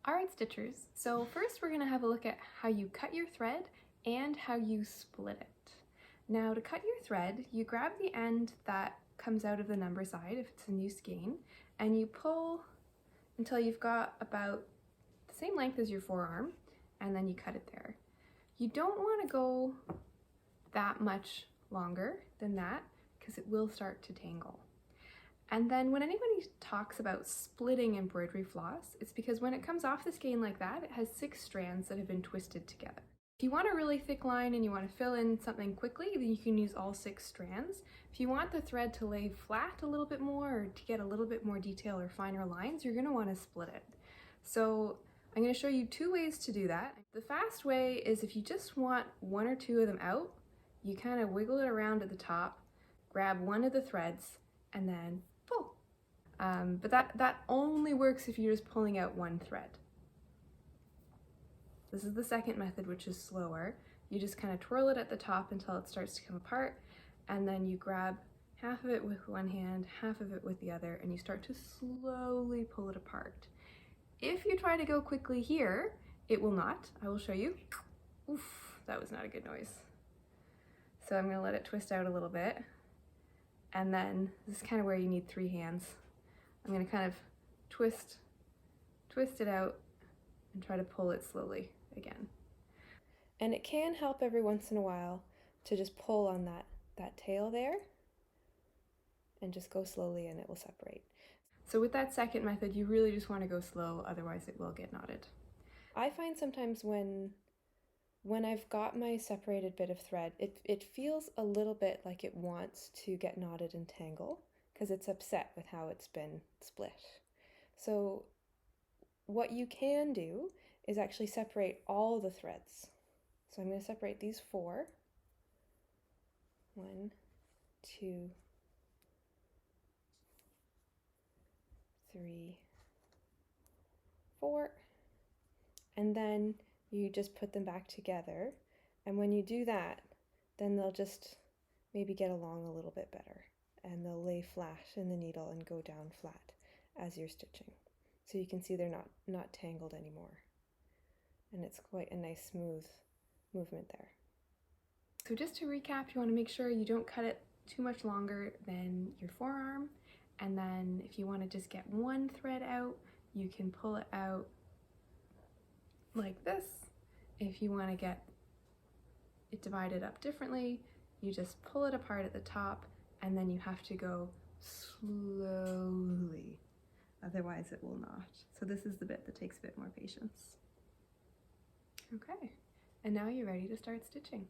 Alright stitchers, so first we're going to have a look at how you cut your thread and how you split it. Now to cut your thread, you grab the end that comes out of the number side if it's a new skein, and you pull until you've got about the same length as your forearm, and then you cut it there. You don't want to go that much longer than that because it will start to tangle. And then when anybody talks about splitting embroidery floss, it's because when it comes off the skein like that, it has 6 strands that have been twisted together. If you want a really thick line and you want to fill in something quickly, then you can use all 6 strands. If you want the thread to lay flat a little bit more or to get a little bit more detail or finer lines, you're going to want to split it. So I'm going to show you 2 ways to do that. The fast way is if you just want 1 or 2 of them out, you kind of wiggle it around at the top, grab one of the threads, and then pull. But that only works if you're just pulling out one thread. This is the second method, which is slower. You just kind of twirl it at the top until it starts to come apart, and then you grab half of it with one hand, half of it with the other, and you start to slowly pull it apart. If you try to go quickly here, it will not. I will show you. Oof, that was not a good noise. So I'm going to let it twist out a little bit. And then this is kind of where you need 3 hands. I'm going to kind of twist it out and try to pull it slowly again. And it can help every once in a while to just pull on that tail there and just go slowly and it will separate. So with that second method, you really just want to go slow, otherwise it will get knotted. I find sometimes when I've got my separated bit of thread, it feels a little bit like it wants to get knotted and tangle because it's upset with how it's been split. So what you can do is actually separate all the threads. So I'm going to separate these 4. 1, 2, 3, 4, and then you just put them back together, and when you do that, then they'll just maybe get along a little bit better, and they'll lay flat in the needle and go down flat as you're stitching. So you can see they're not tangled anymore, and it's quite a nice smooth movement there. So just to recap, you want to make sure you don't cut it too much longer than your forearm, and then if you want to just get one thread out, you can pull it out like this. If you want to get it divided up differently, you just pull it apart at the top, and then you have to go slowly, otherwise it will not. So this is the bit that takes a bit more patience. Okay, and now you're ready to start stitching.